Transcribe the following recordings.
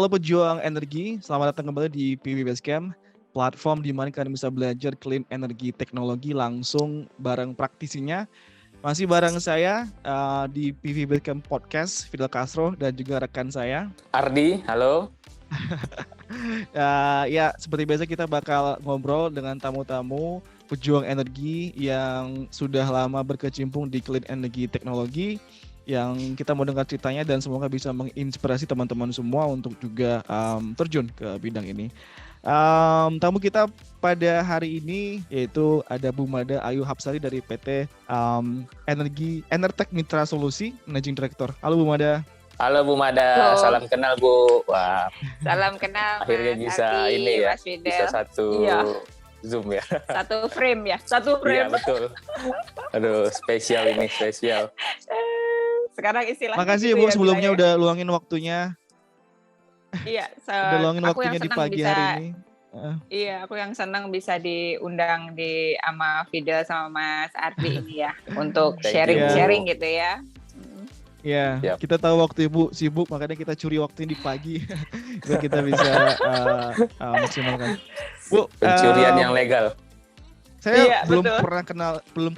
Halo pejuang energi, selamat datang kembali di PV Basecamp, platform di mana kalian bisa belajar clean energy teknologi langsung bareng praktisinya. Masih bareng saya di PV Basecamp Podcast, Fidel Castro dan juga rekan saya. Ardi, halo. Ya, seperti biasa kita bakal ngobrol dengan tamu-tamu pejuang energi yang sudah lama berkecimpung di clean energy teknologi, yang kita mau dengar ceritanya dan semoga bisa menginspirasi teman-teman semua untuk juga terjun ke bidang ini. Tamu kita pada hari ini yaitu ada Bu Mada Ayu Hapsari dari PT Enertech Mitra Solusi, Managing Director. Halo Bu Mada. Halo Bu Mada, salam kenal Bu. Wah, salam kenal. Akhirnya bisa Ardi, ini ya, bisa satu Zoom ya. Satu frame ya, satu frame. Iya betul. Aduh, spesial ini, spesial. Sekarang istilahnya. Makasih Bu sebelumnya udah luangin waktunya. Iya, udah luangin waktunya di pagi hari ini. Iya, aku yang senang bisa diundang di sama Fidel sama Mas Ardi ini ya untuk sharing gitu ya. Ya, kita tahu waktu Ibu sibuk, makanya kita curi waktunya di pagi biar kita bisa maksimalkan. Bu, pencurian yang legal. Saya belum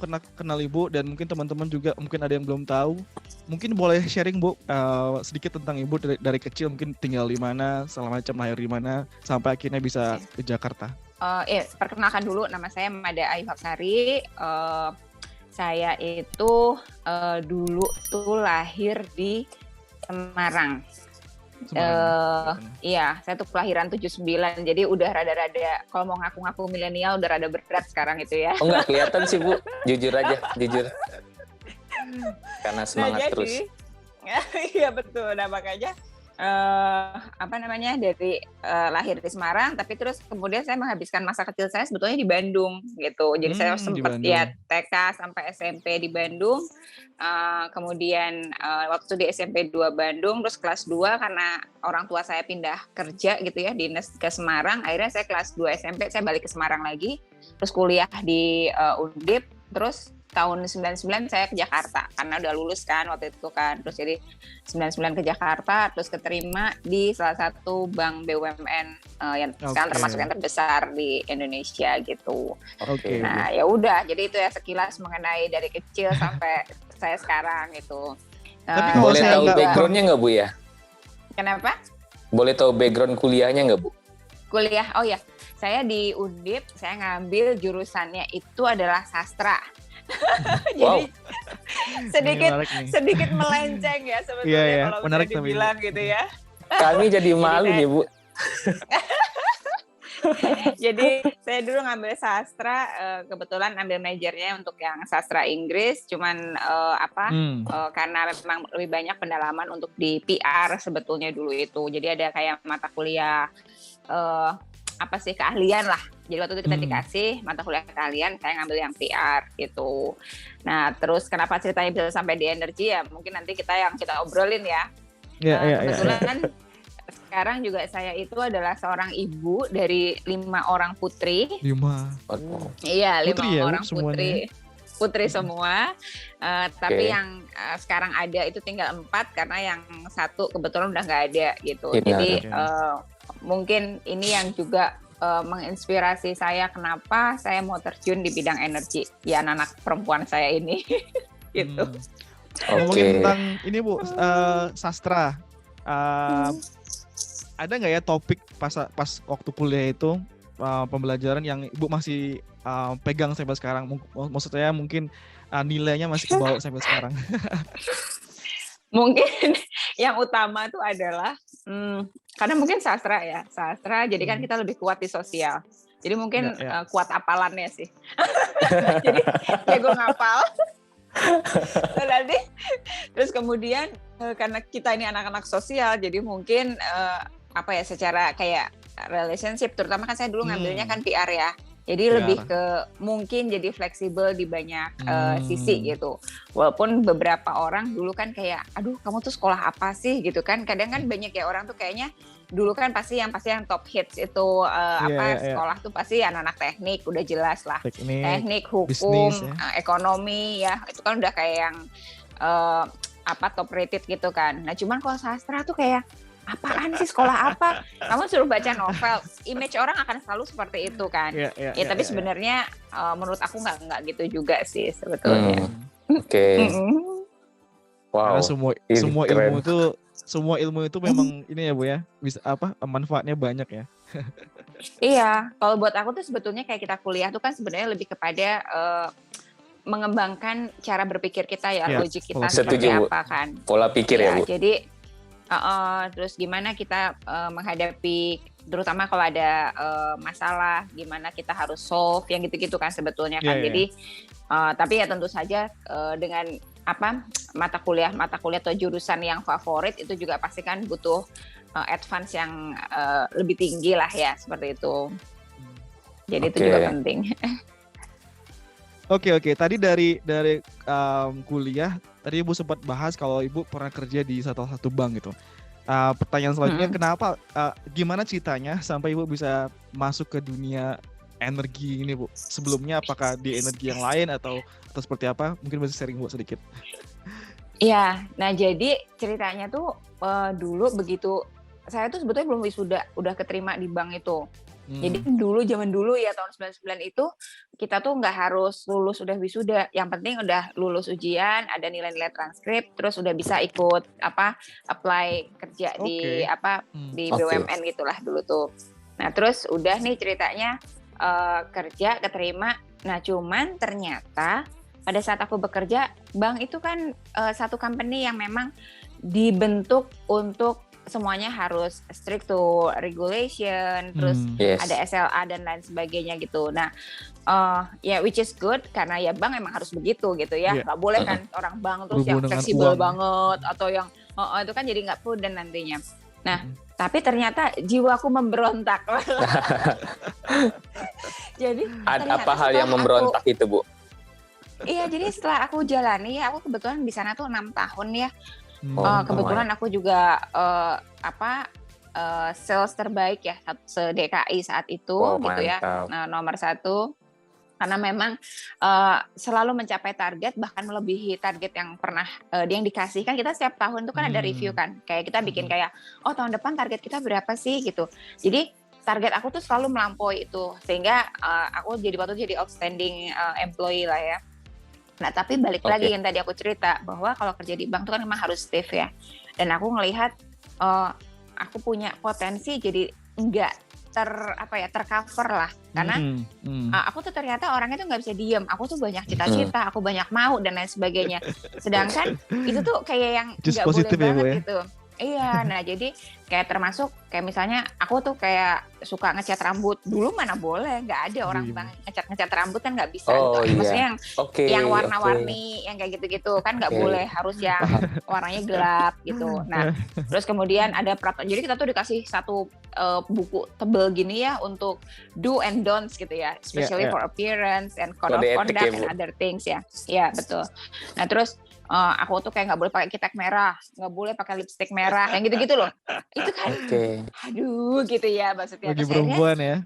pernah kenal Ibu dan mungkin teman-teman juga mungkin ada yang belum tahu. Mungkin boleh sharing Bu sedikit tentang Ibu dari kecil, mungkin tinggal di mana, segala macam, lahir di mana sampai akhirnya bisa ke Jakarta. Perkenalkan dulu, nama saya Mada Ayu Hapsari. Saya itu dulu tuh lahir di Semarang. Iya, saya tuh kelahiran 79, jadi udah rada-rada, kalau mau ngaku-ngaku milenial udah rada berat sekarang itu ya. Oh nggak kelihatan sih Bu, jujur aja, jujur. Karena semangat terus. Iya betul, nah makanya dari lahir di Semarang, tapi terus kemudian saya menghabiskan masa kecil saya sebetulnya di Bandung gitu. Jadi saya sempat ya TK sampai SMP di Bandung. Kemudian waktu di SMP 2 Bandung, terus kelas 2 karena orang tua saya pindah kerja gitu ya dinas ke Semarang. Akhirnya saya kelas 2 SMP saya balik ke Semarang lagi. Terus kuliah di Undip, terus tahun 99 saya ke Jakarta karena udah lulus kan waktu itu kan. Terus jadi 99 ke Jakarta, terus keterima di salah satu bank BUMN yang sekarang termasuk yang terbesar di Indonesia gitu. Nah, ya udah, jadi itu ya sekilas mengenai dari kecil sampai saya sekarang itu. Tapi boleh tahu background-nya nggak Bu ya? Kenapa? Boleh tahu background kuliahnya nggak Bu? Kuliah, oh ya, saya di Undip, saya ngambil jurusannya itu adalah sastra. Jadi sedikit melenceng ya sebetulnya kalau bisa dibilang gitu ya. Kami jadi malu nih Bu. Jadi saya dulu ngambil sastra, kebetulan ambil majornya untuk yang sastra Inggris, cuman karena memang lebih banyak pendalaman untuk di PR sebetulnya dulu itu. Jadi ada kayak mata kuliah keahlian lah. Jadi waktu itu kita dikasih mata kuliah keahlian, saya ngambil yang PR gitu. Nah, terus kenapa ceritanya bisa sampai di energi ya? Mungkin nanti kita obrolin ya. Kebetulan sekarang juga saya itu adalah seorang ibu dari 5 orang putri. 5. Iya, 5 putri orang ya, putri semua. Tapi yang sekarang ada itu tinggal 4 karena yang 1 kebetulan udah nggak ada gitu. Jadi mungkin ini yang juga menginspirasi saya kenapa saya mau terjun di bidang energi. Ya anak-anak perempuan saya ini gitu. Ngomongin tentang ini Bu, sastra. Ada nggak ya topik pas waktu kuliah itu pembelajaran yang Ibu masih pegang sampai sekarang? Maksudnya mungkin nilainya masih kebawa sampai sekarang. Mungkin yang utama itu adalah karena mungkin sastra jadi kan kita lebih kuat di sosial, jadi mungkin kuat hafalannya sih. Jadi ya gue ngapal. Terus kemudian karena kita ini anak-anak sosial, jadi mungkin secara kayak relationship, terutama kan saya dulu ngambilnya kan PR ya. Jadi lebih ke mungkin jadi fleksibel di banyak sisi gitu. Walaupun beberapa orang dulu kan kayak, aduh kamu tuh sekolah apa sih gitu kan. Kadang kan banyak ya orang tuh kayaknya dulu kan pasti yang top hits itu sekolah tuh pasti anak-anak teknik, udah jelas lah. Teknik, hukum, bisnis, ekonomi ya. Itu kan udah kayak yang top rated gitu kan. Nah cuman kalau sastra tuh kayak apaan sih sekolah apa? Kamu suruh baca novel, image orang akan selalu seperti itu kan. Tapi sebenarnya menurut aku nggak gitu juga sih sebetulnya. Oke. Wow. Karena semua ilmu itu memang ini ya Bu ya, bisa manfaatnya banyak ya. Iya, kalau buat aku tuh sebetulnya kayak kita kuliah tuh kan sebenarnya lebih kepada mengembangkan cara berpikir kita ya, logik kita seperti apa kan. Pola pikir ya Bu. Jadi terus gimana kita menghadapi, terutama kalau ada masalah, gimana kita harus solve yang gitu-gitu kan sebetulnya kan. Jadi tapi ya tentu saja dengan mata kuliah atau jurusan yang favorit itu juga pasti kan butuh advance yang lebih tinggi lah ya, seperti itu. Jadi itu juga penting. Oke. Tadi dari kuliah, tadi Ibu sempat bahas kalau Ibu pernah kerja di salah satu bank gitu. Pertanyaan selanjutnya, kenapa, gimana ceritanya sampai Ibu bisa masuk ke dunia energi ini Bu? Sebelumnya apakah di energi yang lain atau seperti apa? Mungkin bisa sharing Bu sedikit. Iya, nah jadi ceritanya tuh dulu begitu, saya tuh sebetulnya belum wisuda, udah keterima di bank itu. Jadi zaman dulu ya tahun 99 itu kita tuh nggak harus lulus udah wisuda, yang penting udah lulus ujian, ada nilai-nilai transkrip, terus udah bisa ikut apply kerja di BUMN gitulah dulu tuh. Nah terus udah nih ceritanya kerja keterima. Nah cuman ternyata pada saat aku bekerja, bank itu kan satu company yang memang dibentuk untuk semuanya harus strict to regulation, terus ada SLA dan lain sebagainya gitu. Nah, which is good karena ya bank emang harus begitu gitu ya. Nggak boleh kan orang bank terus yang fleksibel banget atau yang itu kan jadi nggak prudent nantinya. Nah, tapi ternyata jiwaku memberontak. Jadi apa hal yang memberontak itu Bu? Iya, jadi setelah aku jalani, aku kebetulan di sana tuh 6 tahun ya. Kebetulan aku juga sales terbaik ya se-DKI saat itu gitu ya, nomor 1. Karena memang selalu mencapai target, bahkan melebihi target yang pernah yang dikasih. Kan kita setiap tahun itu kan ada review kan, kayak kita bikin kayak tahun depan target kita berapa sih gitu. Jadi target aku tuh selalu melampaui itu, sehingga aku patut jadi outstanding employee lah ya. Nah, tapi balik lagi yang tadi aku cerita, bahwa kalau kerja di bank itu kan memang harus safe ya. Dan aku ngelihat aku punya potensi jadi nggak tercover lah. Karena aku tuh ternyata orangnya tuh nggak bisa diem. Aku tuh banyak cita-cita, aku banyak mau dan lain sebagainya. Sedangkan itu tuh kayak yang nggak boleh banget ya, gitu. Iya, nah jadi kayak termasuk kayak misalnya aku tuh kayak suka ngecat rambut. Dulu mana boleh, nggak ada orang banget ngecat rambut kan nggak bisa. Maksudnya yang warna-warni, yang kayak gitu-gitu kan nggak boleh, harus yang warnanya gelap gitu. Nah, terus kemudian ada peraturan. Jadi kita tuh dikasih satu buku tebel gini ya untuk do and don'ts gitu ya, especially for appearance and code of conduct and other things ya. Iya betul. Nah terus aku tuh kayak nggak boleh pakai kitek merah, nggak boleh pakai lipstick merah, yang gitu-gitu loh. Itu kan, aduh gitu ya maksudnya. Bagi perempuan ya.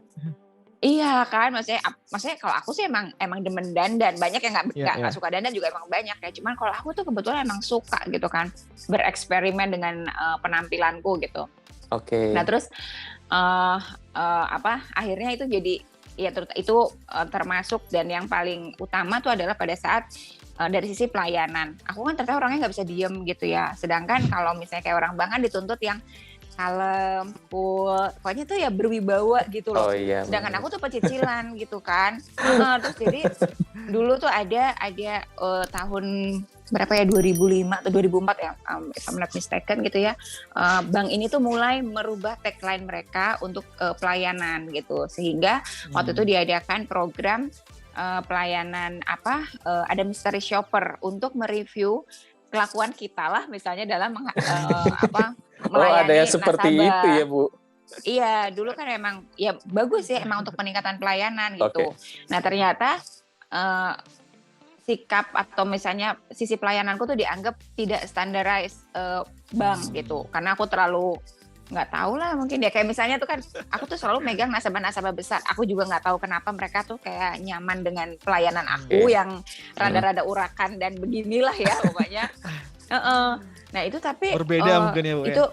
Iya kan, maksudnya kalau aku sih emang demen dandan, banyak yang nggak suka dandan juga emang banyak ya. Cuman kalau aku tuh kebetulan emang suka gitu kan, bereksperimen dengan penampilanku gitu. Nah terus akhirnya itu jadi ya itu termasuk, dan yang paling utama tuh adalah pada saat dari sisi pelayanan. Aku kan ternyata orangnya nggak bisa diem gitu ya. Sedangkan kalau misalnya kayak orang bank kan dituntut yang kalem, cool, pokoknya tuh ya berwibawa gitu loh. Sedangkan aku tuh pecicilan gitu kan. Terus jadi dulu tuh ada tahun berapa ya, 2005 atau 2004 ya, if I'm not mistaken gitu ya. Bank ini tuh mulai merubah tagline mereka untuk pelayanan gitu. Sehingga waktu itu diadakan program pelayanan ada mystery shopper untuk mereview kelakuan kita lah, misalnya dalam melayani ada yang seperti nasabah. itu ya Bu? Iya, dulu kan emang ya bagus ya, emang untuk peningkatan pelayanan gitu. Nah ternyata sikap atau misalnya sisi pelayananku tuh dianggap tidak standarized bank gitu, karena aku terlalu nggak tahu lah, mungkin ya kayak misalnya tuh kan aku tuh selalu megang nasabah-nasabah besar. Aku juga nggak tahu kenapa mereka tuh kayak nyaman dengan pelayanan aku yang rada-rada urakan dan beginilah ya pokoknya. Nah itu tapi berbeda mungkin ya Bu, itu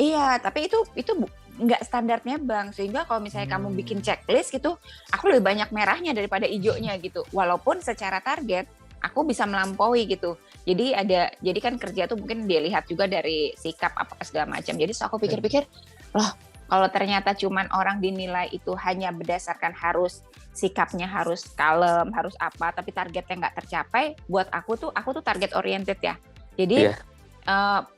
Iya, tapi itu nggak standarnya bank, sehingga kalau misalnya kamu bikin checklist gitu, aku lebih banyak merahnya daripada hijaunya gitu. Walaupun secara target aku bisa melampaui gitu. Jadi kan kerja tuh mungkin dia lihat juga dari sikap apa segala macam. Jadi so aku pikir-pikir, loh kalau ternyata cuman orang dinilai itu hanya berdasarkan harus sikapnya harus kalem, harus apa, tapi targetnya nggak tercapai, buat aku tuh target oriented ya. Jadi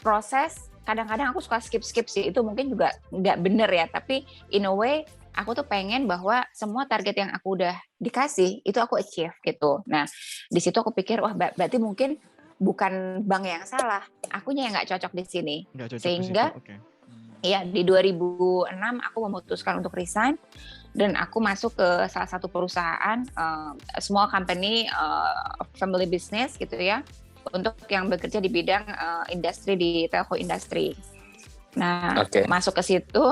proses kadang-kadang aku suka skip sih, itu mungkin juga nggak bener ya, tapi in a way aku tuh pengen bahwa semua target yang aku udah dikasih itu aku achieve gitu. Nah di situ aku pikir wah berarti mungkin bukan bank yang salah, akunya yang nggak cocok di sini. Sehingga ya di 2006 aku memutuskan untuk resign dan aku masuk ke salah satu perusahaan small company family business gitu ya, untuk yang bekerja di bidang industri di telco industri. Nah, masuk ke situ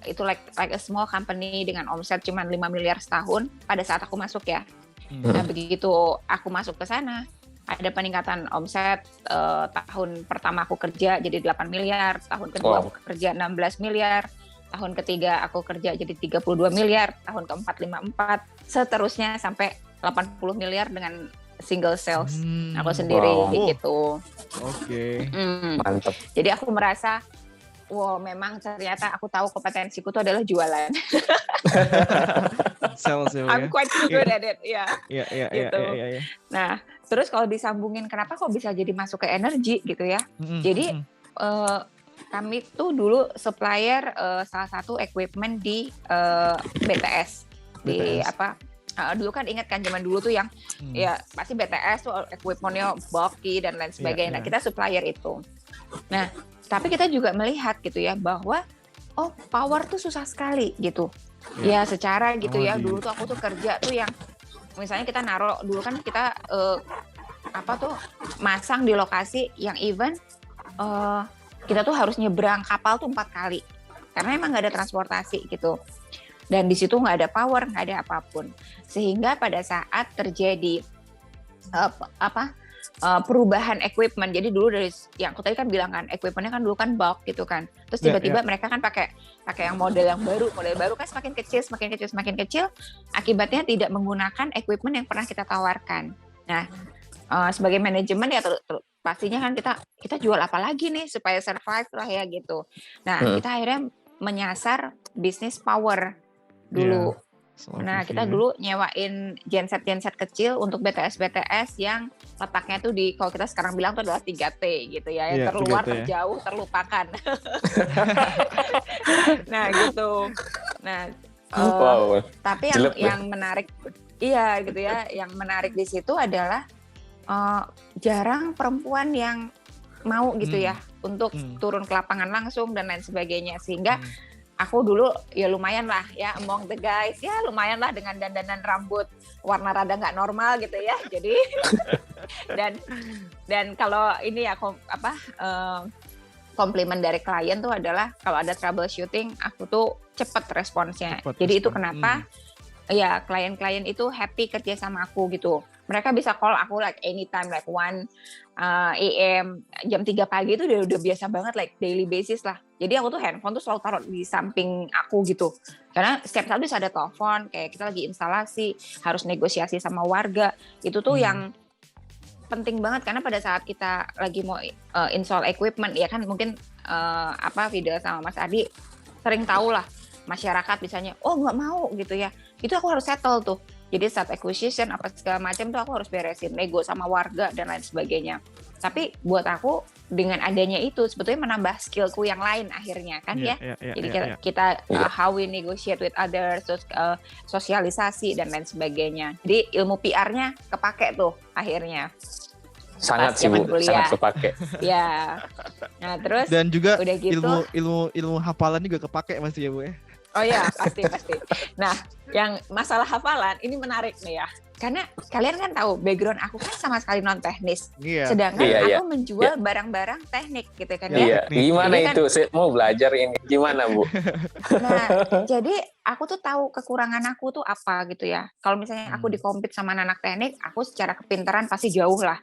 itu like a small company dengan omset cuma 5 miliar setahun pada saat aku masuk ya. Nah, begitu aku masuk ke sana, ada peningkatan omset tahun pertama aku kerja jadi 8 miliar, tahun kedua aku kerja 16 miliar, tahun ketiga aku kerja jadi 32 miliar, tahun keempat 54, seterusnya sampai 80 miliar dengan single sales aku sendiri gitu. Mantap. Jadi aku merasa, wow memang ternyata aku tahu kompetensiku itu adalah jualan. Sales ya. I'm quite good at it, ya. Gitu. Nah, terus kalau disambungin kenapa kok bisa jadi masuk ke energi gitu ya? Jadi kami tuh dulu supplier salah satu equipment di BTS. Di apa? Dulu kan ingat kan zaman dulu tuh yang ya pasti BTS tuh equipmentnya bulky dan lain sebagainya. Nah, kita supplier itu. Nah, tapi kita juga melihat gitu ya bahwa power tuh susah sekali gitu. Ya secara gitu ya. Dulu tuh aku tuh kerja tuh yang misalnya kita naruh dulu kan kita masang di lokasi yang even kita tuh harus nyebrang kapal tuh 4 kali karena emang nggak ada transportasi gitu. Dan di situ nggak ada power, nggak ada apapun. Sehingga pada saat terjadi perubahan equipment, jadi dulu dari yang aku tadi kan bilang kan, equipmentnya kan dulu kan bulk gitu kan. Terus tiba-tiba mereka kan pakai yang model baru kan semakin kecil. Akibatnya tidak menggunakan equipment yang pernah kita tawarkan. Nah, sebagai manajemen ya pastinya kan kita jual apa lagi nih supaya survive lah ya gitu. Nah, kita akhirnya menyasar bisnis power dulu. Nah, kita dulu nyewain genset kecil untuk BTS yang letaknya tuh kalau kita sekarang bilang tuh adalah 3T gitu ya, yang terluar, terjauh, terlupakan. Nah, gitu. Nah, tapi yang menarik gitu ya, yang menarik di situ adalah jarang perempuan yang mau gitu ya untuk turun ke lapangan langsung dan lain sebagainya, sehingga aku dulu ya lumayan lah ya among the guys, ya lumayan lah dengan dandanan rambut warna rada nggak normal gitu ya. Jadi dan kalau ini ya komplimen dari klien tuh adalah kalau ada troubleshooting aku tuh cepet responsnya. Jadi itu kenapa ya klien-klien itu happy kerja sama aku gitu. Mereka bisa call aku like anytime, like 1 AM, jam 3 pagi itu udah biasa banget, like daily basis lah. Jadi aku tuh handphone tuh selalu taruh di samping aku gitu. Karena setiap saat bisa ada telepon, kayak kita lagi instalasi, harus negosiasi sama warga. Itu tuh yang penting banget, karena pada saat kita lagi mau install equipment, ya kan mungkin video sama Mas Adi sering tahu lah, masyarakat misalnya, nggak mau gitu ya. Itu aku harus settle tuh. Jadi saat acquisition apa segala macam tuh aku harus beresin, nego sama warga dan lain sebagainya. Tapi buat aku dengan adanya itu sebetulnya menambah skillku yang lain akhirnya kan Jadi kita how we negotiate with others, sosialisasi dan lain sebagainya. Jadi ilmu PR-nya kepake tuh akhirnya. Sangat sih Bu, sangat kepake. Ya. Nah, terus dan juga udah gitu, ilmu hafalan juga kepake masih ya Bu ya. Oh ya, pasti. Nah, yang masalah hafalan ini menarik nih ya. karena kalian kan tahu background aku kan sama sekali non teknis, Iya. sedangkan Iya. aku menjual barang-barang teknik gitu kan ya. Iya, Nih. gimana Jadi kan- itu? Saya mau belajar ini. Gimana, Bu? Nah, jadi aku tuh tahu kekurangan aku tuh apa gitu ya. Kalau misalnya aku di-compete sama anak teknik, aku secara kepintaran pasti jauh lah,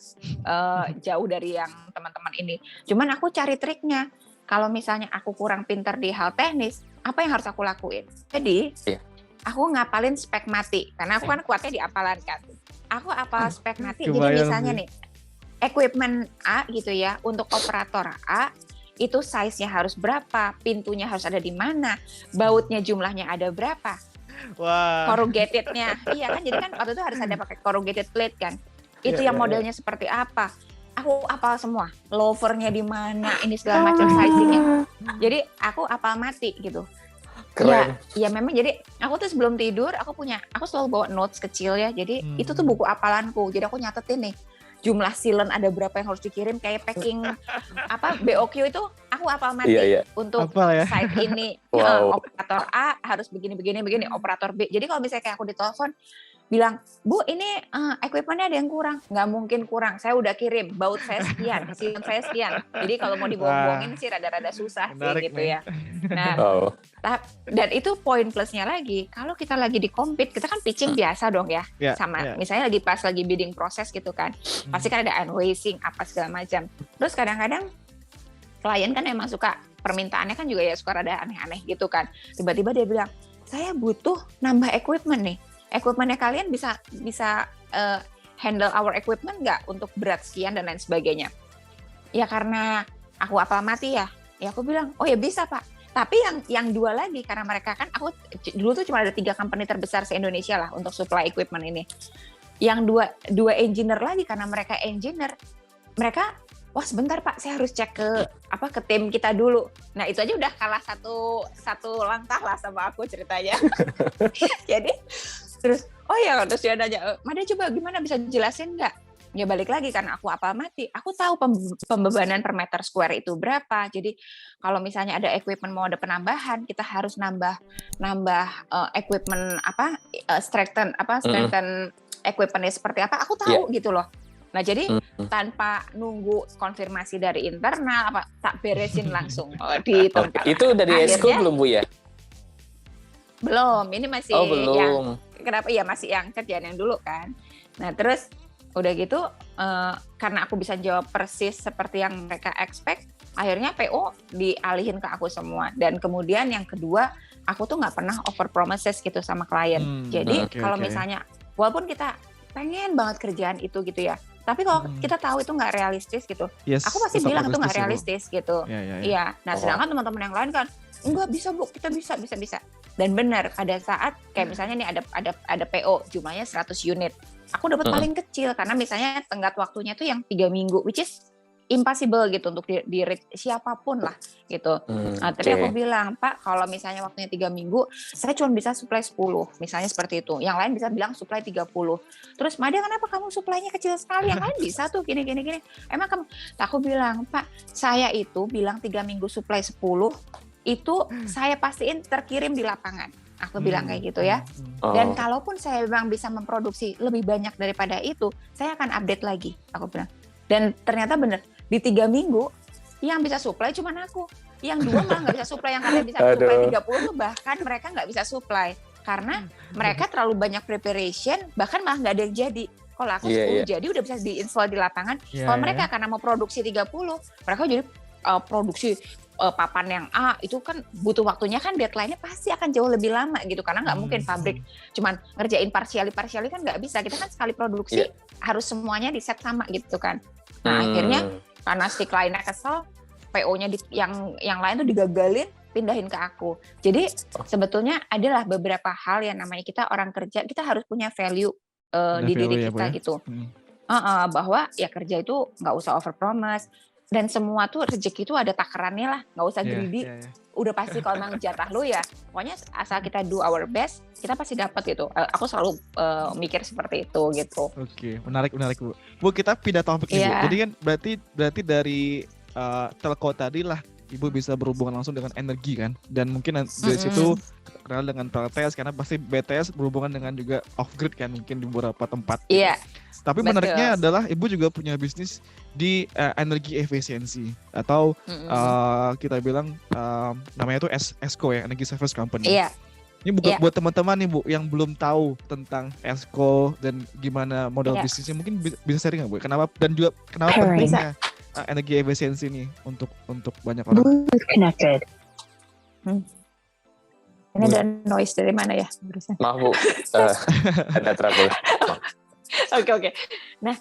jauh dari yang teman-teman ini. Cuman aku cari triknya. Kalau misalnya aku kurang pintar di hal teknis, apa yang harus aku lakuin? Jadi, aku ngapalin spek mati. Karena aku kan kuatnya di apalan kan. Aku apal spek mati. Jadi Kebayang misalnya sih. nih, equipment A gitu ya, untuk operator A, itu size-nya harus berapa, pintunya harus ada di mana, bautnya jumlahnya ada berapa, Wah. corrugated-nya. Iya kan, jadi kan waktu itu harus ada pakai corrugated plate kan. Itu Iya, yang iya, modelnya seperti apa. Aku apal semua, lovernya di mana, ini segala macam sizing-nya. Jadi aku apal mati gitu. Keren. Ya memang jadi aku tuh sebelum tidur aku selalu bawa notes kecil ya. Jadi itu tuh buku apalanku. Jadi aku nyatetin nih jumlah sealant ada berapa yang harus dikirim, kayak packing BOQ itu aku apal mati untuk Apal ya? site ini. Wow. Operator A harus begini, operator B. Jadi kalau misalnya kayak aku ditelepon bilang, Bu ini equipment-nya ada yang kurang. Nggak mungkin kurang, saya udah kirim, baut saya sekian, sealant saya sekian. Jadi kalau mau dibohong-bohongin sih rada-rada susah sih gitu ya. Nah, dan itu poin plusnya lagi, kalau kita lagi di compete, kita kan pitching biasa dong ya, sama misalnya pas lagi bidding proses gitu kan, pasti kan ada unwasing apa segala macam. Terus kadang-kadang klien kan emang suka, permintaannya kan juga ya suka rada aneh-aneh gitu kan. Tiba-tiba dia bilang, saya butuh nambah equipment nih. Equipment-nya kalian bisa handle our equipment nggak untuk berat sekian dan lain sebagainya. Ya karena aku apal mati ya aku bilang, oh ya bisa Pak. Tapi yang dua lagi, karena mereka kan, aku dulu tuh cuma ada 3 company terbesar se-Indonesia lah untuk supply equipment ini. Yang dua engineer lagi, karena mereka engineer, mereka, wah sebentar Pak, saya harus cek ke tim kita dulu. Nah itu aja udah kalah satu langkah lah sama aku ceritanya. Jadi terus, terus dia nanya, Mada coba gimana, bisa jelasin nggak? Ya balik lagi, karena aku apal mati. Aku tahu pembebanan per meter square itu berapa. Jadi kalau misalnya ada equipment mau ada penambahan, kita harus nambah equipment strengthen equipmentnya seperti apa. Aku tahu gitu loh. Nah jadi tanpa nunggu konfirmasi dari internal tak beresin langsung di tempat. Itu dari esko belum Bu ya? Belum, ini masih belum. Yang kenapa ya masih yang kerjaan yang dulu kan. Nah terus udah gitu karena aku bisa jawab persis seperti yang mereka expect, akhirnya PO dialihin ke aku semua. Dan kemudian yang kedua, aku tuh nggak pernah over promises gitu sama klien. Jadi kalau misalnya walaupun kita pengen banget kerjaan itu gitu ya, tapi kalau kita tahu itu nggak realistis gitu, aku pasti bilang itu nggak realistis gitu. Iya. Nah sedangkan teman-teman yang lain kan, enggak bisa Bu, kita bisa. Dan benar, pada saat kayak misalnya nih ada PO jumlahnya 100 unit, aku dapat paling kecil karena misalnya tenggat waktunya tuh yang 3 minggu, which is impossible gitu untuk di siapapun lah gitu. Nah, tapi aku bilang, Pak, kalau misalnya waktunya 3 minggu, saya cuma bisa supply 10, misalnya seperti itu. Yang lain bisa bilang supply 30. Terus, Mada kenapa kamu supply-nya kecil sekali? Yang lain bisa tuh gini. Emang kamu? Aku bilang, Pak, saya itu bilang 3 minggu supply 10, itu saya pastiin terkirim di lapangan. Aku bilang kayak gitu ya. Dan kalaupun saya memang bisa memproduksi lebih banyak daripada itu, saya akan update lagi, aku bilang. Dan ternyata bener, di 3 minggu yang bisa supply cuma aku. Yang 2 malah nggak bisa supply, yang katanya bisa supply 30 bahkan mereka nggak bisa supply. Karena mereka terlalu banyak preparation, bahkan malah nggak ada yang jadi. Kalau aku 10 jadi udah bisa di-install di lapangan. Kalau mereka karena mau produksi 30, mereka jadi produksi papan yang A, itu kan butuh waktunya kan, deadline-nya pasti akan jauh lebih lama gitu, karena nggak mungkin pabrik cuman ngerjain parsiali kan nggak bisa, kita kan sekali produksi harus semuanya di set sama gitu kan. Nah akhirnya karena si kliennya kesel, PO-nya yang lain tuh digagalin, pindahin ke aku. Jadi sebetulnya adalah beberapa hal yang namanya kita orang kerja, kita harus punya value di diri kita gitu. Bahwa ya kerja itu nggak usah over promise, dan semua tuh rezeki itu ada takarannya lah, nggak usah greedy. Udah pasti kalau memang jatah lu ya, pokoknya asal kita do our best, kita pasti dapat gitu. Aku selalu mikir seperti itu gitu. Oke, menarik Bu. Bu, kita pindah topik nih Bu. Jadi kan berarti dari telco tadi lah Ibu bisa berhubungan langsung dengan energi kan, dan mungkin dari situ terkenal dengan PLTS karena pasti BTS berhubungan dengan juga off grid kan mungkin di beberapa tempat. Iya. Tapi menariknya adalah Ibu juga punya bisnis di energi efisiensi atau kita bilang namanya itu ESCO ya, Energy Service Company. Iya. Ini buat teman-teman nih Bu yang belum tahu tentang ESCO dan gimana modal bisnisnya, mungkin bisa sharing nggak Bu? Kenapa dan juga kenapa pentingnya energi efisiensi nih untuk banyak orang? Connected. Ini ada noise dari mana ya? Maaf Bu, ada trouble. Oke. Nah,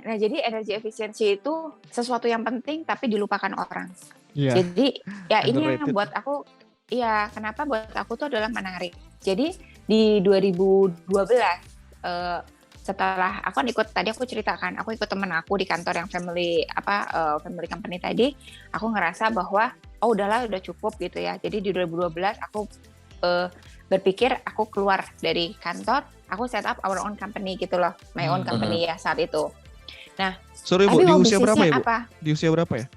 jadi energi efisiensi itu sesuatu yang penting tapi dilupakan orang. Yeah. Jadi ya ini yang buat aku, kenapa buat aku tuh adalah menarik. Jadi di 2012 setelah aku ceritakan, aku ikut temen aku di kantor yang family company tadi, aku ngerasa bahwa udah cukup gitu ya. Jadi di 2012 aku berpikir aku keluar dari kantor, aku set up our own company gitu loh, my own company ya saat itu. Nah, sorry Bu, di usia berapa ya Bu? Di usia berapa ya?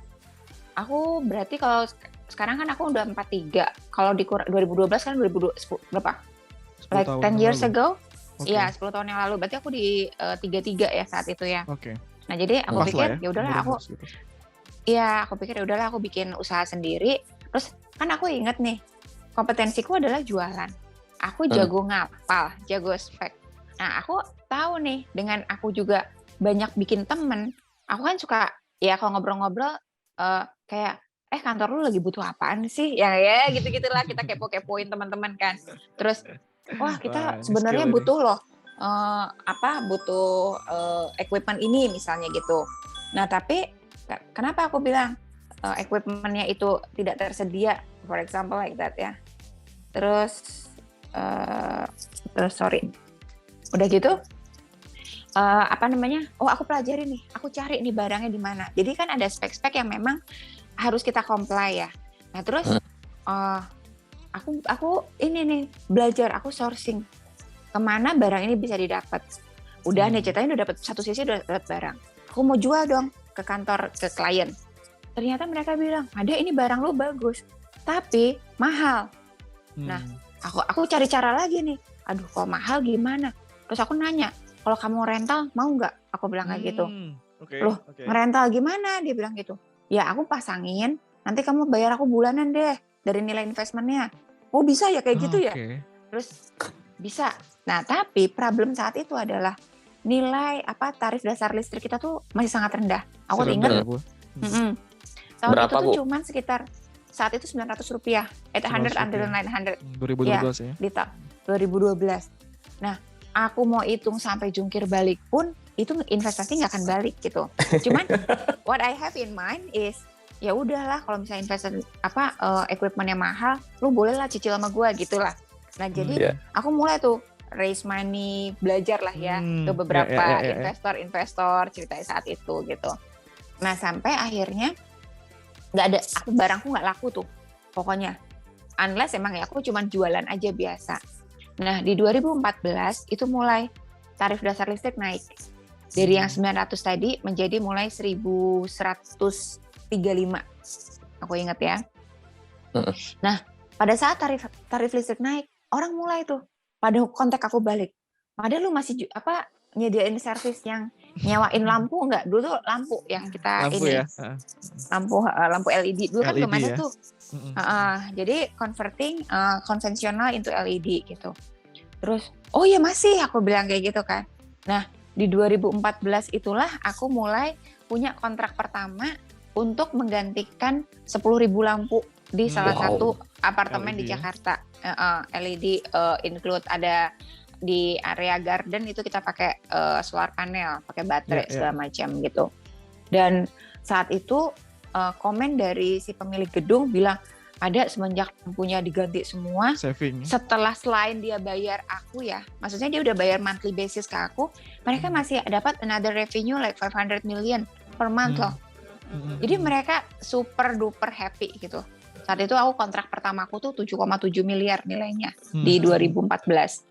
Aku berarti kalau sekarang kan aku udah 43. Kalau di 2012 kan 2010 berapa? Like 10 years ago? Iya, 10 tahun yang lalu. Berarti aku di 33 ya saat itu ya. Oke. Nah, jadi aku pikir ya udahlah aku pikir ya udahlah aku bikin usaha sendiri. Terus kan aku inget nih, kompetensiku adalah jualan. Aku jago ngapal, jago spek. Nah, aku tahu nih dengan aku juga banyak bikin temen, aku kan suka ya kalau ngobrol-ngobrol kayak kantor lu lagi butuh apaan sih? Ya gitu-gitulah kita kepo-kepoin teman-teman kan. Terus kita sebenarnya butuh loh butuh equipment ini misalnya gitu. Nah, tapi kenapa aku bilang equipment-nya itu tidak tersedia, for example like that ya. Terus sorry. Udah gitu aku pelajari nih, aku cari nih barangnya di mana. Jadi kan ada spek-spek yang memang harus kita comply ya. Nah, terus aku ini nih belajar, aku sourcing kemana barang ini bisa didapat. Udah nih ceritanya udah dapat satu sisi, udah dapat barang. Aku mau jual dong ke kantor, ke klien. Ternyata mereka bilang, ada ini barang lu bagus, tapi mahal. Nah, aku cari cara lagi nih. Aduh, kok mahal gimana? Terus aku nanya, kalau kamu rental mau nggak? Aku bilang kayak gitu. Loh, ngerental gimana? Dia bilang gitu. Ya aku pasangin, nanti kamu bayar aku bulanan deh dari nilai investmentnya. Oh bisa ya kayak gitu ya? Terus bisa. Nah tapi problem saat itu adalah nilai tarif dasar listrik kita tuh masih sangat rendah. Aku ingat. Tahun itu tuh cuman sekitar saat itu Rp900, 800 until 900. 2012 ya? Di 2012. Nah, aku mau hitung sampai jungkir balik pun itu investasi nggak akan balik gitu. Cuman what I have in mind is ya udahlah kalau misalnya investasi equipmentnya mahal, lu bolehlah cicil sama gue gitulah. Nah jadi aku mulai tuh raise money, belajar lah ya ke beberapa investor ceritanya saat itu gitu. Nah sampai akhirnya nggak ada, barangku nggak laku tuh pokoknya. Unless emang ya aku cuma jualan aja biasa. Nah di 2014 itu mulai tarif dasar listrik naik. Dari yang 900 tadi menjadi mulai 1.135. Aku ingat ya. Nah, pada saat tarif listrik naik, orang mulai tuh pada kontak aku balik. Padahal lu masih nyediain servis yang nyewain lampu enggak? Dulu tuh lampu yang kita lampu LED dulu kan belum ada tuh. Jadi converting konvensional into LED gitu. Terus, oh ya masih, aku bilang kayak gitu kan. Nah, di 2014 itulah aku mulai punya kontrak pertama untuk menggantikan 10.000 lampu di salah satu apartemen LED, di Jakarta. LED include ada di area garden itu kita pakai solar panel, pakai baterai segala macam gitu. Dan saat itu komen dari si pemilik gedung bilang, ada semenjak lampunya diganti semua, saving. Setelah selain dia bayar aku ya, maksudnya dia udah bayar monthly basis ke aku, mereka masih dapat another revenue like 500 million per month loh. Jadi mereka super duper happy gitu. Saat itu aku kontrak pertama aku tuh 7,7 miliar nilainya di 2014.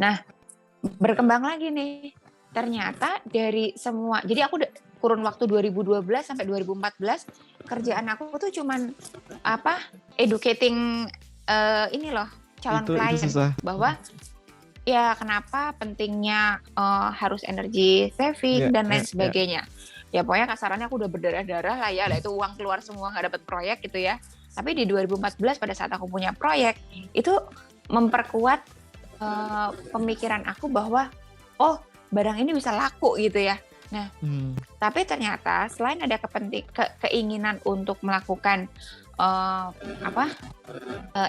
Nah, berkembang lagi nih. Ternyata dari semua, jadi aku kurun waktu 2012 sampai 2014 kerjaan aku tuh cuman educating ini loh calon itu klien susah. bahwa ya kenapa pentingnya harus energy saving dan lain sebagainya. Ya pokoknya kasarannya aku udah berdarah-darah lah ya, itu uang keluar semua nggak dapet proyek gitu ya. Tapi di 2014 pada saat aku punya proyek itu memperkuat pemikiran aku bahwa barang ini bisa laku gitu ya. Nah, tapi ternyata selain ada keinginan untuk melakukan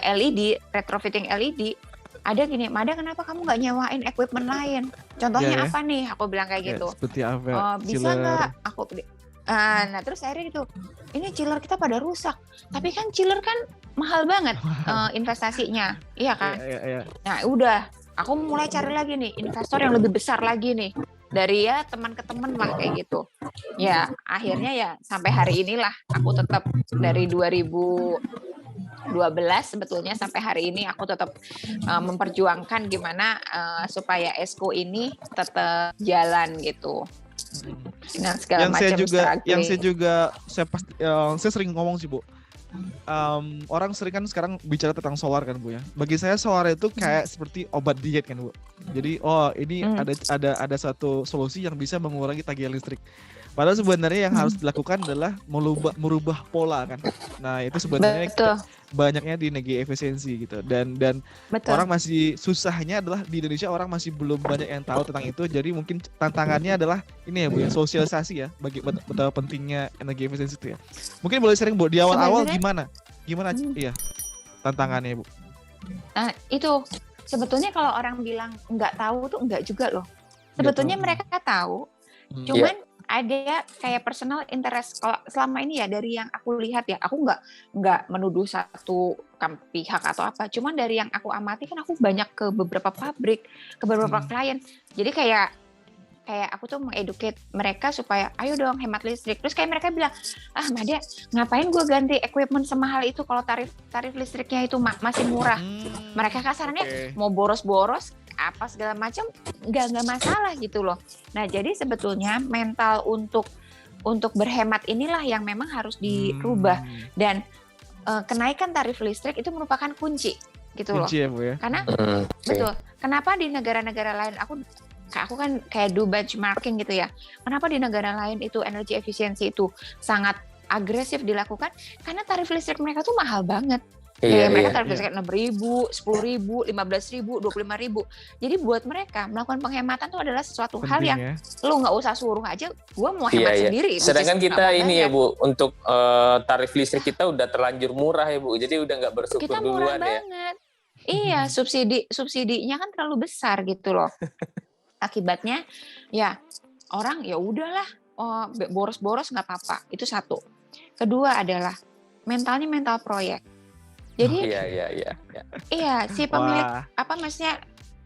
LED, retrofitting LED, ada gini, Mada kenapa kamu nggak nyewain equipment lain? Contohnya apa nih? Aku bilang kayak gitu. Seperti apa? Bisa nggak? Nah terus akhirnya gitu, ini chiller kita pada rusak. Tapi kan chiller kan mahal banget investasinya, iya kan? Nah udah, aku mulai cari lagi nih investor yang lebih besar lagi nih. Dari ya teman ke teman lah kayak gitu. Ya akhirnya ya sampai hari inilah aku tetap dari 2012 sebetulnya sampai hari ini aku tetap memperjuangkan gimana supaya Esko ini tetap jalan gitu. Dengan segala macam saya sering ngomong sih Bu. Orang sering kan sekarang bicara tentang solar kan Bu ya. Bagi saya solar itu kayak seperti obat diet kan Bu. Jadi ini ada satu solusi yang bisa mengurangi tagihan listrik. Padahal sebenarnya yang harus dilakukan adalah merubah pola kan. Nah itu sebenarnya banyaknya di energi efisiensi gitu. Dan orang masih susahnya adalah di Indonesia orang masih belum banyak yang tahu tentang itu. Jadi mungkin tantangannya adalah ini ya Bu ya, sosialisasi ya bagi betapa pentingnya energi efisiensi itu ya. Mungkin boleh sharing Bu di awal-awal gimana iya tantangannya Bu. Nah itu sebetulnya kalau orang bilang nggak tahu tuh nggak juga loh. Sebetulnya mereka tahu, cuman ada kayak personal interest. Kalau selama ini ya dari yang aku lihat ya, aku nggak menuduh satu pihak atau apa. Cuman dari yang aku amati kan aku banyak ke beberapa pabrik, ke beberapa klien. Jadi kayak aku tuh mengeducate mereka supaya ayo dong hemat listrik. Terus kayak mereka bilang, Mada ngapain gue ganti equipment semahal itu kalau tarif listriknya itu masih murah. Mereka kasarnya mau boros-boros apa segala macam nggak masalah gitu loh. Nah jadi sebetulnya mental untuk berhemat inilah yang memang harus dirubah, dan kenaikan tarif listrik itu merupakan kunci gitu loh. Kunci ya Bu ya. Karena betul. Kenapa di negara-negara lain aku kan kayak do benchmarking gitu ya. Kenapa di negara lain itu energi efisiensi itu sangat agresif dilakukan? Karena tarif listrik mereka tuh mahal banget. Mereka tarif listrik 6.000, 10.000, 15.000, 25.000. Jadi buat mereka melakukan penghematan itu adalah sesuatu hal yang lu nggak usah suruh aja, gue mau hemat sendiri. Sedangkan kita ini ya Bu, untuk tarif listrik kita udah terlanjur murah ya Bu. Jadi udah nggak bersyukur kita duluan ya. Banget. Iya, subsidinya kan terlalu besar gitu loh. Akibatnya ya orang ya udahlah, boros-boros nggak apa-apa. Itu satu. Kedua adalah mental proyek. Jadi iya si pemilik maksudnya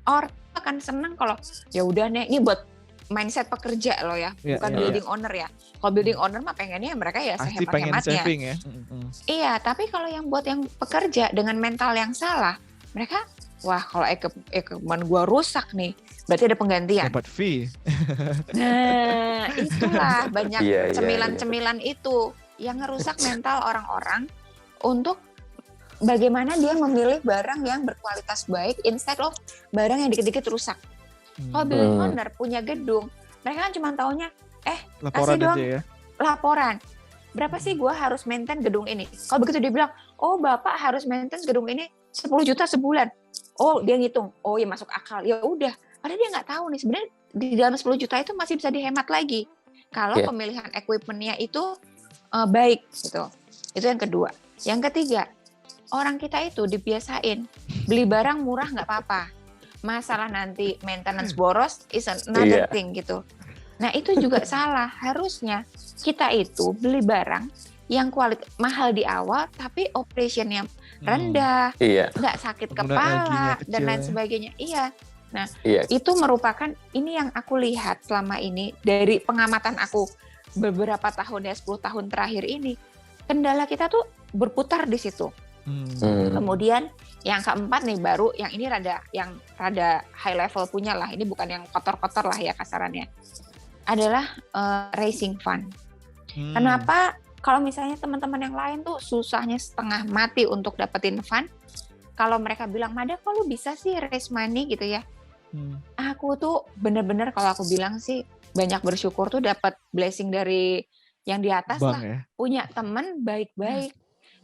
orang akan senang kalau ya udah nih, ini buat mindset pekerja loh ya, bukan building owner ya. Kalau building owner mah pengennya mereka ya sehemat-hematnya. Ya. Iya, tapi kalau yang buat yang pekerja dengan mental yang salah, mereka wah kalau equipment gua rusak nih, berarti ada penggantian. Dapat fee. Nah, itulah banyak cemilan-cemilan itu yang ngerusak mental orang-orang untuk bagaimana dia memilih barang yang berkualitas baik instead of barang yang dikit-dikit rusak. Kalau building owner punya gedung, mereka kan cuma taunya laporan kasih dong aja ya. Laporan. Berapa sih gue harus maintain gedung ini? Kalau begitu dia bilang, Bapak harus maintain gedung ini 10 juta sebulan. Dia ngitung. Ya masuk akal. Ya udah. Padahal dia nggak tahu nih sebenarnya di dalam 10 juta itu masih bisa dihemat lagi kalau pemilihan equipment-nya itu baik gitu. Itu yang kedua. Yang ketiga, orang kita itu dibiasain beli barang murah nggak apa-apa. Masalah nanti maintenance boros is another thing gitu. Nah itu juga salah. Harusnya kita itu beli barang yang mahal di awal tapi operationnya rendah, nggak sakit kepala dan lain sebagainya. Nah itu merupakan ini yang aku lihat selama ini dari pengamatan aku beberapa tahun 10 tahun terakhir ini. Kendala kita tuh berputar di situ. Kemudian yang keempat nih baru yang ini rada high level punya lah, ini bukan yang kotor-kotor lah ya kasarannya, adalah raising fund. Kenapa kalau misalnya teman-teman yang lain tuh susahnya setengah mati untuk dapetin fund, kalau mereka bilang, Mada kok lu bisa sih raise money gitu ya. Aku tuh bener-bener kalau aku bilang sih banyak bersyukur tuh dapat blessing dari yang di atas Bang, lah. ya? Punya temen baik-baik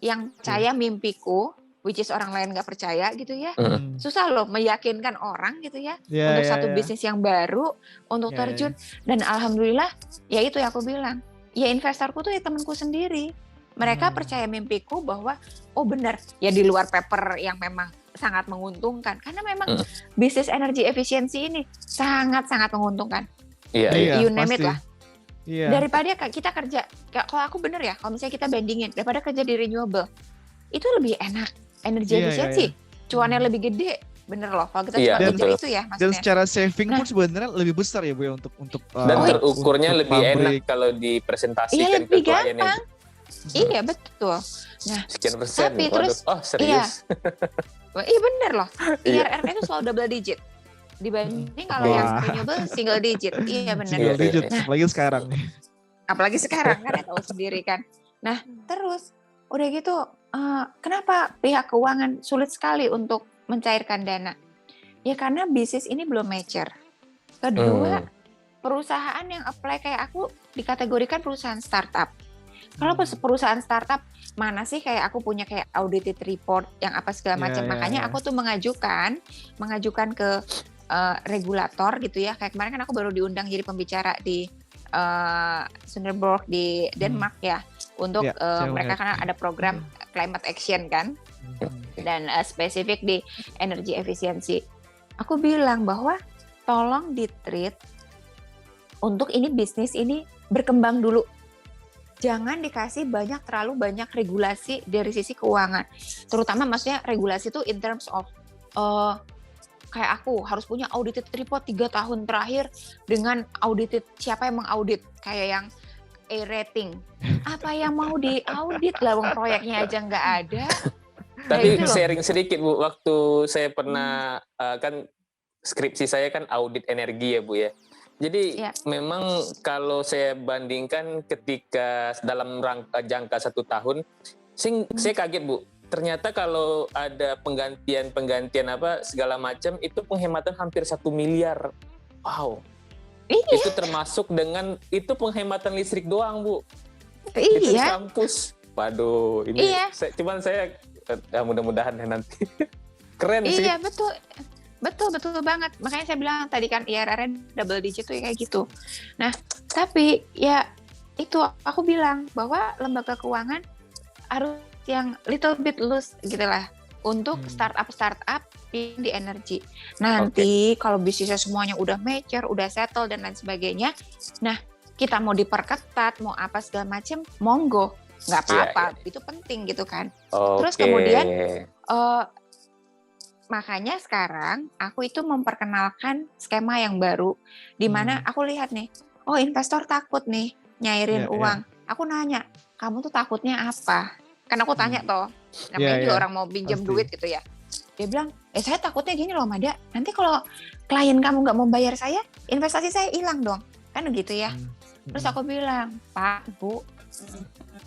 yang percaya mimpiku, which is orang lain nggak percaya gitu ya. Susah loh meyakinkan orang gitu ya untuk satu bisnis yang baru, untuk terjun. Dan alhamdulillah ya itu yang aku bilang, ya investorku tuh ya temanku sendiri. Mereka percaya mimpiku bahwa oh benar ya di luar paper yang memang sangat menguntungkan karena memang bisnis energi efisiensi ini sangat-sangat menguntungkan. Iya, You name it pasti. lah. Iya. Daripada kita kerja, kalau aku bener ya, kalau misalnya kita bandingin daripada kerja di renewable, itu lebih enak energi efisiensi, cuannya lebih gede. Bener loh, kalau kita cuma kerja itu ya maksudnya. Dan secara saving pun sebenarnya lebih besar ya Bu ya untuk dan terukurnya untuk lebih pabrik. enak kalau dipresentasikan ke klien. Iya betul. Nah, sekian persen. Tapi terus, serius. Iya bener loh. IRR itu selalu double digit. Dibanding kalau yang renewable single digit. Iya bener. Single digit, apalagi sekarang. Apalagi sekarang kan ya tahu sendiri kan. Nah terus udah gitu, kenapa pihak keuangan sulit sekali untuk mencairkan dana? Ya karena bisnis ini belum mature. Kedua, perusahaan yang apply kayak aku dikategorikan perusahaan startup. Kalau perusahaan startup, mana sih kayak aku punya kayak audited report yang apa segala macam. Makanya aku tuh mengajukan ke regulator gitu ya. Kayak kemarin kan aku baru diundang jadi pembicara di Sunderborg di Denmark ya. Untuk mereka karena ada program climate action kan. Dan spesifik di energi efisiensi. Aku bilang bahwa tolong di-treat untuk ini bisnis ini berkembang dulu. Jangan dikasih terlalu banyak regulasi dari sisi keuangan. Terutama maksudnya regulasi itu in terms of kayak aku harus punya audited report 3 tahun terakhir dengan audited siapa yang mengaudit kayak yang A rating. Apa yang mau diaudit lah, wong proyeknya aja nggak ada. Tapi sharing sedikit Bu, waktu saya pernah kan skripsi saya kan audit energi ya Bu ya. Jadi memang kalau saya bandingkan ketika dalam jangka 1 tahun, saya kaget Bu. Ternyata kalau ada penggantian segala macam itu penghematan hampir 1 miliar. Wow. Iya. Itu termasuk dengan itu penghematan listrik doang Bu. Iya. Itu di kampus. Waduh, ini saya mudah-mudahan ya nanti. Keren sih. Iya betul banget. Makanya saya bilang tadi kan IRR double digit tuh kayak gitu. Nah, tapi ya itu aku bilang bahwa lembaga keuangan harus yang little bit loose gitu lah untuk startup di energi. Nanti kalau bisnisnya semuanya udah mature, udah settle dan lain sebagainya. Nah, kita mau diperketat, mau apa segala macam, monggo, nggak apa-apa. Itu penting gitu kan. Terus kemudian makanya sekarang aku itu memperkenalkan skema yang baru di mana aku lihat nih, investor takut nih nyairin uang. Aku nanya, kamu tuh takutnya apa? Kan aku tanya toh, namanya juga orang mau pinjam duit gitu ya. Dia bilang, saya takutnya gini loh Mada, nanti kalau klien kamu nggak mau bayar saya, investasi saya hilang dong. Kan gitu ya. Terus aku bilang, Pak, Bu,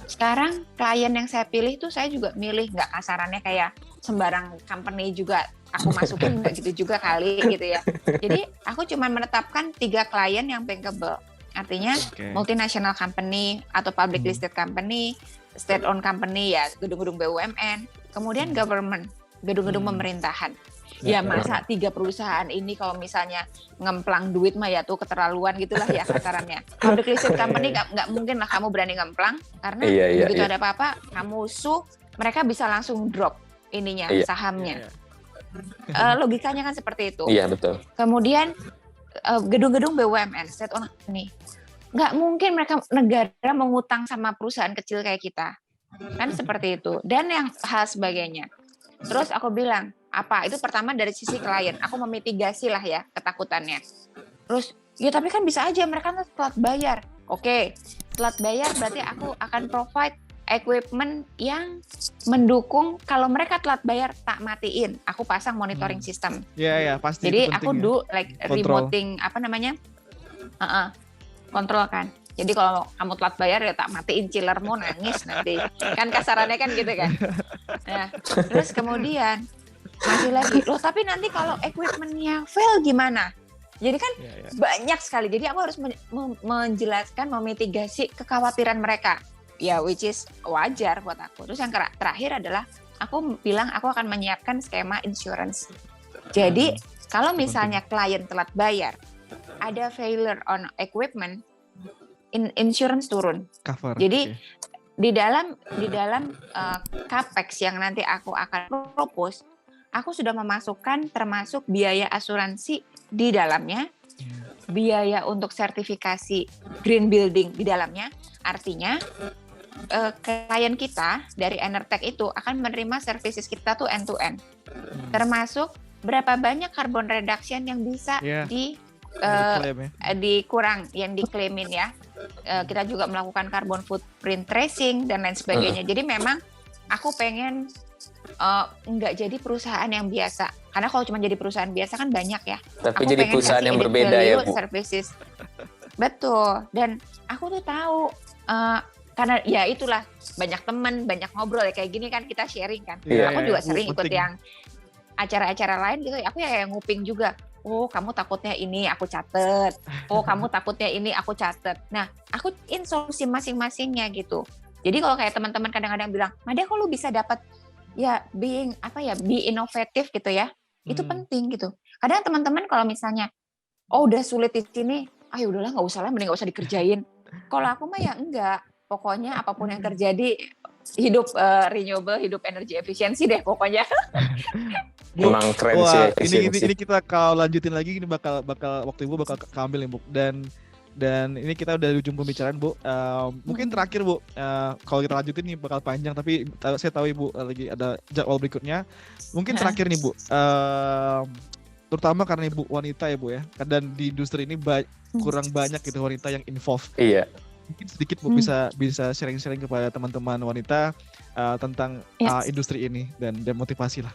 sekarang klien yang saya pilih tuh saya juga milih, nggak kasarannya kayak sembarang company juga aku masukin, nggak gitu juga kali gitu ya. Jadi aku cuma menetapkan 3 klien yang bankable. Artinya multinational company atau public listed company, state owned company ya gedung-gedung BUMN, kemudian government, gedung-gedung pemerintahan. Ya masa 3 perusahaan ini kalau misalnya ngemplang duit mah ya tuh keterlaluan gitulah ya kasarannya. Public listed company nggak mungkin lah kamu berani ngemplang karena begitu ada apa-apa kamu mereka bisa langsung drop ininya sahamnya. Logikanya kan seperti itu. Iya betul. Kemudian gedung-gedung BUMN, state owned company, nggak mungkin negara mengutang sama perusahaan kecil kayak kita, kan seperti itu. Dan yang hal sebagainya. Terus aku bilang, apa itu pertama dari sisi klien, aku memitigasi lah ya ketakutannya. Terus ya tapi kan bisa aja mereka telat bayar. Oke, telat bayar berarti aku akan provide equipment yang mendukung kalau mereka telat bayar tak matiin. Aku pasang monitoring system. Iya pasti. Jadi aku do like remoting kontrol kan. Jadi kalau kamu telat bayar ya tak matiin chillermu nangis nanti. Kan kasarannya kan gitu kan. Nah, terus kemudian masih lagi. Loh tapi nanti kalau equipment-nya fail gimana? Jadi kan banyak sekali. Jadi aku harus menjelaskan, memitigasi kekhawatiran mereka. Ya, which is wajar buat aku. Terus yang terakhir adalah aku bilang aku akan menyiapkan skema insurance. Jadi kalau misalnya klien telat bayar, ada failure on equipment, insurance turun. Cover. Jadi di dalam capex yang nanti aku akan propose, aku sudah memasukkan termasuk biaya asuransi di dalamnya, biaya untuk sertifikasi green building di dalamnya. Artinya klien kita dari Enertech itu akan menerima services kita tuh end to end, termasuk berapa banyak carbon reduction yang bisa dikurang, yang diklaimin ya. Kita juga melakukan carbon footprint tracing dan lain sebagainya. Jadi memang aku pengen nggak jadi perusahaan yang biasa, karena kalau cuma jadi perusahaan biasa kan banyak ya. Tapi aku jadi perusahaan yang berbeda ya, Bu. Services. Betul. Dan aku tuh tahu karena ya itulah banyak teman, banyak ngobrol ya kayak gini kan kita sharing kan. Aku juga sering ikut yang acara-acara lain gitu. Aku ya nguping juga. Oh, kamu takutnya ini, aku catet. Oh, kamu takutnya ini, aku catet. Nah, aku solusi masing-masingnya gitu. Jadi kalau kayak teman-teman kadang-kadang bilang, Mada kok lu bisa dapat ya be inovatif gitu ya. Itu penting gitu. Kadang teman-teman kalau misalnya, oh udah sulit di sini, ayo udahlah nggak usah lah, mending nggak usah dikerjain. Kalau aku mah ya enggak. Pokoknya apapun yang terjadi, hidup renewable, hidup energi efisiensi deh pokoknya. Memang keren sih. Ini kita kalau lanjutin lagi ini bakal waktu Ibu bakal keambil ya, Bu. Dan ini kita udah di ujung pembicaraan, Bu. Mungkin terakhir, Bu. Kalau kita lanjutin nih bakal panjang, tapi saya tahu Ibu lagi ada jadwal berikutnya. Mungkin terakhir nih, Bu. Terutama karena Ibu wanita ya, Bu ya. Dan di industri ini kurang banyak gitu wanita yang involved. Iya. Mungkin sedikit Bu bisa sharing-sharing kepada teman-teman wanita tentang industri ini dan motivasi lah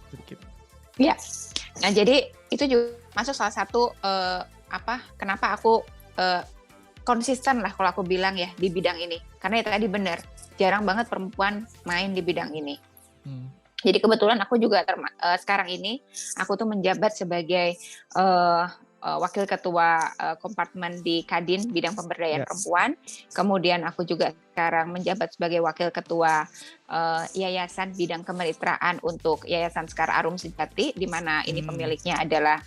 sedikit. Iya. Nah, jadi itu juga masuk salah satu kenapa aku konsisten lah kalau aku bilang ya di bidang ini. Karena ya tadi benar, jarang banget perempuan main di bidang ini. Jadi kebetulan aku juga sekarang ini aku tuh menjabat sebagai wakil ketua kompartemen di Kadin bidang pemberdayaan perempuan. Kemudian aku juga sekarang menjabat sebagai wakil ketua yayasan bidang kemitraan untuk Yayasan Sekar Arum Sejati, di mana ini pemiliknya adalah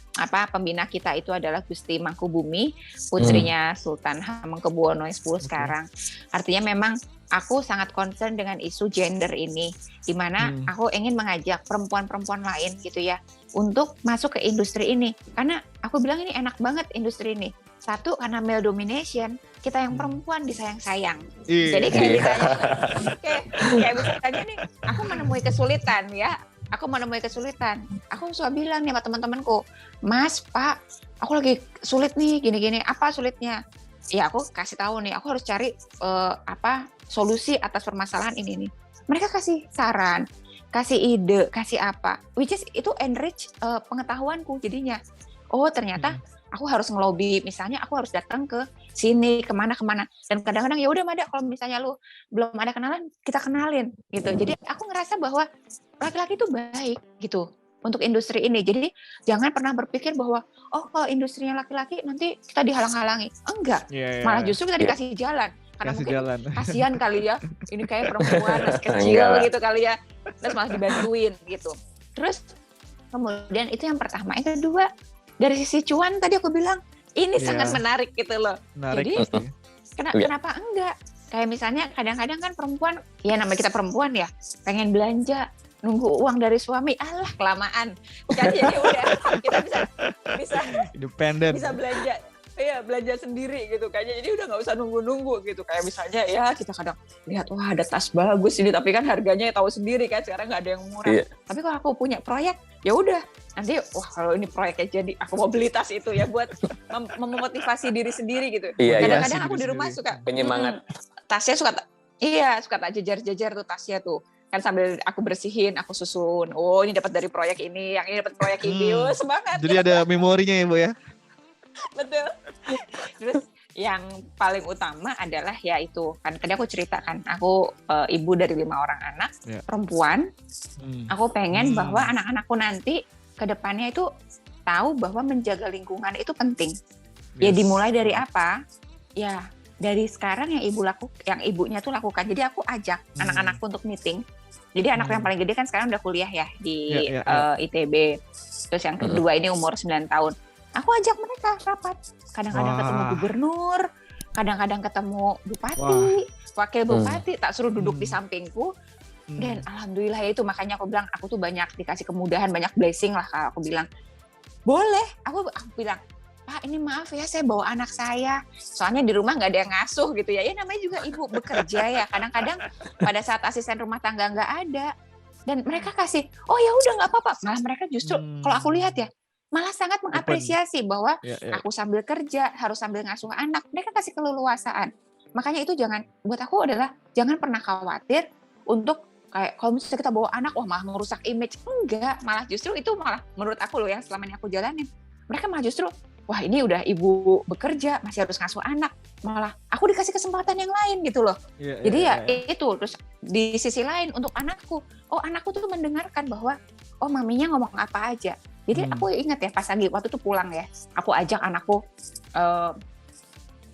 pembina kita itu adalah Gusti Mangkubumi, putrinya Sultan Hamengkubuwono X sekarang. Artinya memang aku sangat concern dengan isu gender ini, di mana aku ingin mengajak perempuan-perempuan lain gitu ya untuk masuk ke industri ini, karena aku bilang ini enak banget industri ini. Satu, karena male domination, kita yang perempuan disayang-sayang. Jadi kayak misalnya nih, aku menemui kesulitan ya. Aku suka bilang nih sama teman-temanku, Mas, Pak, aku lagi sulit nih, gini-gini. Apa sulitnya? Ya aku kasih tahu nih, aku harus cari solusi atas permasalahan ini nih. Mereka kasih saran, kasih ide, kasih apa. Which is itu enrich pengetahuanku jadinya. Oh ternyata aku harus ngelobi, misalnya aku harus datang ke sini, kemana. Dan kadang-kadang ya udah Mada, kalau misalnya lu belum ada kenalan, kita kenalin gitu. Jadi aku ngerasa bahwa laki-laki itu baik gitu untuk industri ini. Jadi jangan pernah berpikir bahwa kalau industrinya laki-laki nanti kita dihalang-halangi. Enggak, malah justru kita dikasih jalan. Karena mungkin kasihan kali ya, ini kayak perempuan masih kecil gitu kali ya, terus malah dibantuin gitu. Terus kemudian itu yang pertama. Yang kedua, dari sisi cuan tadi aku bilang ini sangat menarik gitu loh. Jadi kenapa enggak? Kayak misalnya kadang-kadang kan perempuan, ya namanya kita perempuan ya, pengen belanja, nunggu uang dari suami, alah kelamaan. Jadi udah kita bisa independen, bisa belanja sendiri gitu kayaknya. Jadi udah nggak usah nunggu-nunggu gitu. Kayak misalnya ya kita kadang lihat wah ada tas bagus ini, tapi kan harganya tahu sendiri kan sekarang nggak ada yang murah. Tapi kalau aku punya proyek, ya udah nanti kalau ini proyeknya jadi aku mau beli tas itu ya buat memotivasi diri sendiri gitu. Kadang-kadang aku di rumah suka penyemangat. Tasnya suka tak jejar-jejar tuh tasnya tuh. Kan sambil aku bersihin, aku susun. Oh ini dapat dari proyek ini, yang ini dapat proyek ini. Oh semangat. Jadi ada memorinya ya Bu ya. Betul. Terus yang paling utama adalah ya itu kan tadi aku ceritakan aku ibu dari 5 orang anak perempuan. Aku pengen bahwa anak-anakku nanti ke depannya itu tahu bahwa menjaga lingkungan itu penting. Ya dimulai dari apa? Ya dari sekarang yang ibunya tuh lakukan. Jadi aku ajak anak-anakku untuk meeting. Jadi anak yang paling gede kan sekarang udah kuliah ya di ITB. Terus yang kedua ini umur 9 tahun. Aku ajak mereka rapat. Kadang-kadang ketemu gubernur, kadang-kadang ketemu bupati, wakil bupati, tak suruh duduk di sampingku. Dan alhamdulillah ya itu, makanya aku bilang aku tuh banyak dikasih kemudahan, banyak blessing lah kalau aku bilang. Boleh, aku bilang, Pak ini maaf ya saya bawa anak saya. Soalnya di rumah nggak ada yang ngasuh gitu ya. Ya namanya juga ibu bekerja ya. Kadang-kadang pada saat asisten rumah tangga nggak ada. Dan mereka kasih, oh ya udah nggak apa-apa. Malah mereka justru kalau aku lihat ya, malah sangat mengapresiasi bahwa aku sambil kerja harus sambil ngasuh anak. Mereka kasih keleluasaan. Makanya itu buat aku adalah jangan pernah khawatir untuk kayak kalau misalnya kita bawa anak, wah malah merusak image. Enggak, malah justru itu malah menurut aku loh yang selama ini aku jalanin. Mereka malah justru, wah ini udah ibu bekerja masih harus ngasuh anak. Malah aku dikasih kesempatan yang lain gitu loh. Jadi itu terus di sisi lain untuk anakku, anakku tuh mendengarkan bahwa maminya ngomong apa aja. Jadi aku ingat ya pas lagi waktu itu pulang ya, aku ajak anakku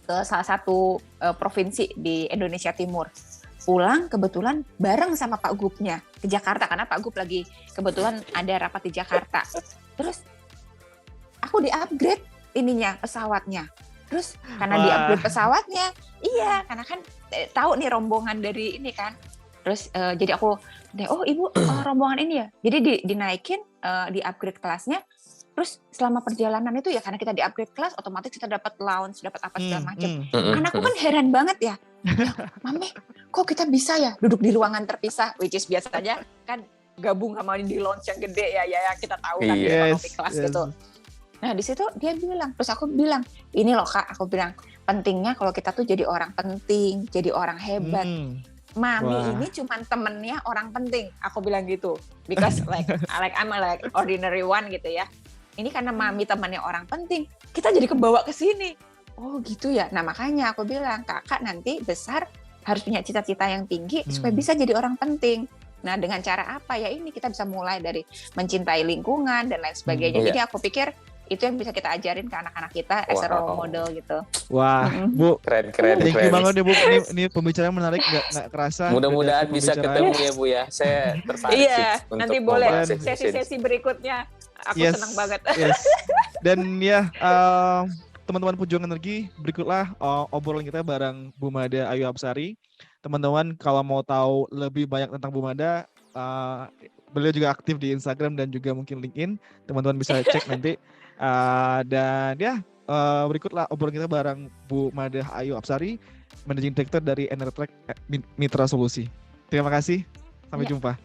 ke salah satu provinsi di Indonesia Timur. Pulang kebetulan bareng sama Pak Gubnya ke Jakarta karena Pak Gub lagi kebetulan ada rapat di Jakarta. Terus aku di-upgrade pesawatnya. Terus karena di-upgrade pesawatnya, karena kan tahu nih rombongan dari ini kan. Terus jadi aku, ibu rombongan ini ya. Jadi dinaikin, di-upgrade kelasnya. Terus selama perjalanan itu ya karena kita di-upgrade kelas, otomatis kita dapat lounge, dapat apa segala macam. Anakku kan heran banget ya. Mami, kok kita bisa ya duduk di ruangan terpisah, which is biasanya kan gabung sama di lounge yang gede ya kita tahu kan ekonomi kelas gitu. Nah di situ dia bilang, terus aku bilang, ini loh Kak, aku bilang pentingnya kalau kita tuh jadi orang penting, jadi orang hebat. Mami ini cuma temennya orang penting, aku bilang gitu, because like I'm like ordinary one gitu ya. Ini karena mami temannya orang penting, kita jadi kebawa ke sini. Oh gitu ya. Nah makanya aku bilang kakak nanti besar harus punya cita-cita yang tinggi supaya bisa jadi orang penting. Nah dengan cara apa ya ini kita bisa mulai dari mencintai lingkungan dan lain sebagainya. Jadi aku pikir itu yang bisa kita ajarin ke anak-anak kita as a role model gitu. Wah, Bu, keren. Thank you banget ya Bu. Ini pembicaraan menarik, nggak kerasa. Mudah-mudahan bisa ketemu ya Bu ya. Saya tertarik sih untuk nanti boleh sesi-sesi berikutnya. Aku senang banget. Dan ya, teman-teman Pejuang Energi, berikutlah obrolan kita bareng Bu Mada Ayu Apsari. Teman-teman kalau mau tahu lebih banyak tentang Bu Mada, beliau juga aktif di Instagram dan juga mungkin LinkedIn. Teman-teman bisa cek nanti. Dan ya, berikutlah obrolan kita bareng Bu Mada Ayu Apsari, Managing Director dari Enertrack Mitra Solusi. Terima kasih, sampai jumpa.